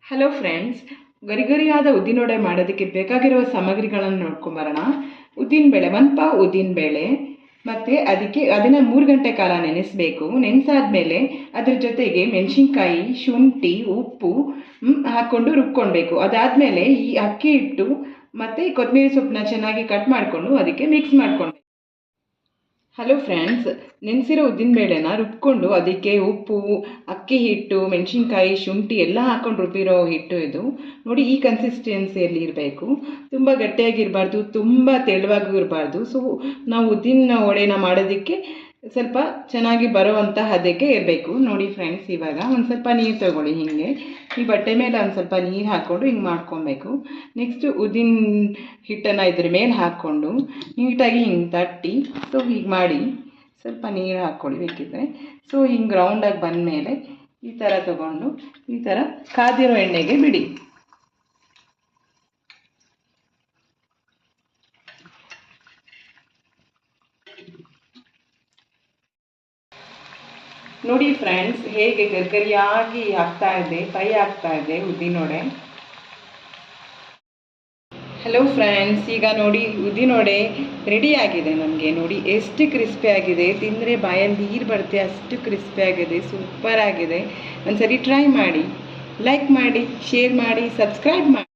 Hello friends, ಗರಿಗರಿಯಾದ ಉದ್ದಿನವಡೆ ಮಾಡೋದಕ್ಕೆ ಬೇಕಾಗಿರುವ ಸಾಮಗ್ರಿಗಳನ್ನು ನೋಡ್ಕೊಂಬರೋಣ. ಉದ್ದಿನಬೇಳೆ, 1 ಪಾವ್ ಉದ್ದಿನಬೇಳೆ, ಮತ್ತು ಅದನ್ನು 3 ಗಂಟೆ ಕಾಲ ನೆನೆಸಬೇಕು. ನೆನೆಸಾದ್ಮೇಲೆ ಅದ್ರ ಜೊತೆಗೆ ಮೆಣಸಿನ್ಕಾಯಿ, ಶುಂಠಿ, ಉಪ್ಪು ಹಾಕ್ಕೊಂಡು ರುಬ್ಕೊಳ್ಬೇಕು. ಅದಾದಮೇಲೆ ಈ ಅಕ್ಕಿ ಹಿಟ್ಟು ಮತ್ತು ಕೊತ್ತಂಬರಿ ಸೊಪ್ಪನ್ನ ಚೆನ್ನಾಗಿ ಕಟ್ ಮಾಡಿಕೊಂಡು ಅದಕ್ಕೆ ಮಿಕ್ಸ್ ಮಾಡ್ಕೊಳ್ಬೇಕು. ಹಲೋ ಫ್ರೆಂಡ್ಸ್, ನೆನೆಸಿರೋ ಉದ್ದಿನಬೇಳೆನ ರುಬ್ಕೊಂಡು ಅದಕ್ಕೆ ಉಪ್ಪು, ಅಕ್ಕಿ ಹಿಟ್ಟು, ಮೆಣಸಿನ್ಕಾಯಿ, ಶುಂಠಿ ಎಲ್ಲ ಹಾಕ್ಕೊಂಡು ರುಬ್ಬಿರೋ ಹಿಟ್ಟು ಇದು. ನೋಡಿ, ಈ ಕನ್ಸಿಸ್ಟೆನ್ಸಿಯಲ್ಲಿ ಇರಬೇಕು. ತುಂಬ ಗಟ್ಟಿಯಾಗಿರಬಾರ್ದು, ತುಂಬ ತೆಳುವಾಗೂ ಇರಬಾರ್ದು. ಸೊ ನಾವು ಉದ್ದಿನ ವಡೆನ ಮಾಡೋದಕ್ಕೆ ಸ್ವಲ್ಪ ಚೆನ್ನಾಗಿ ಬರೋವಂಥ ಹದಕ್ಕೆ ಇರಬೇಕು. ನೋಡಿ ಫ್ರೆಂಡ್ಸ್, ಇವಾಗ ಒಂದು ಸ್ವಲ್ಪ ನೀರು ತಗೊಳ್ಳಿ. ಹೀಗೆ ಈ ಬಟ್ಟೆ ಮೇಲೆ ಒಂದು ಸ್ವಲ್ಪ ನೀರು ಹಾಕ್ಕೊಂಡು ಹಿಂಗೆ ಮಾಡ್ಕೊಬೇಕು. ನೆಕ್ಸ್ಟು ಉದ್ದಿನ ಹಿಟ್ಟನ್ನು ಇದ್ರ ಮೇಲೆ ಹಾಕ್ಕೊಂಡು ನೀಟಾಗಿ ಹಿಂಗೆ ತಟ್ಟಿ, ಸೊ ಹೀಗೆ ಮಾಡಿ ಸ್ವಲ್ಪ ನೀರು ಹಾಕ್ಕೊಳ್ಳಿ ಬೇಕಿದ್ರೆ. ಸೊ ಹಿಂಗೆ ರೌಂಡಾಗಿ ಬಂದಮೇಲೆ ಈ ಥರ ತಗೊಂಡು ಈ ಥರ ಕಾದಿರೋ ಎಣ್ಣೆಗೆ ಬಿಡಿ. ನೋಡಿ ಫ್ರೆಂಡ್ಸ್, ಹೇಗೆ ಗರಿಗರಿಯಾಗಿ ಫ್ರೈ ಆಗ್ತಾ ಇದೆ ಉದ್ದಿನವಡೆ. ಹಲೋ ಫ್ರೆಂಡ್ಸ್, ಈಗ ನೋಡಿ ಉದ್ದಿನವಡೆ ರೆಡಿ ಆಗಿದೆ. ನಮಗೆ ನೋಡಿ ಎಷ್ಟು ಕ್ರಿಸ್ಪಿ ಆಗಿದೆ, ತಿಂದರೆ ಬಾಯಲ್ಲಿ ನೀರು ಬರುತ್ತೆ, ಅಷ್ಟು ಕ್ರಿಸ್ಪಿ ಆಗಿದೆ, ಸೂಪರ್ ಆಗಿದೆ. ಒಂದ್ಸರಿ ಟ್ರೈ ಮಾಡಿ, ಲೈಕ್ ಮಾಡಿ, ಶೇರ್ ಮಾಡಿ, ಸಬ್ಸ್ಕ್ರೈಬ್ ಮಾಡಿ.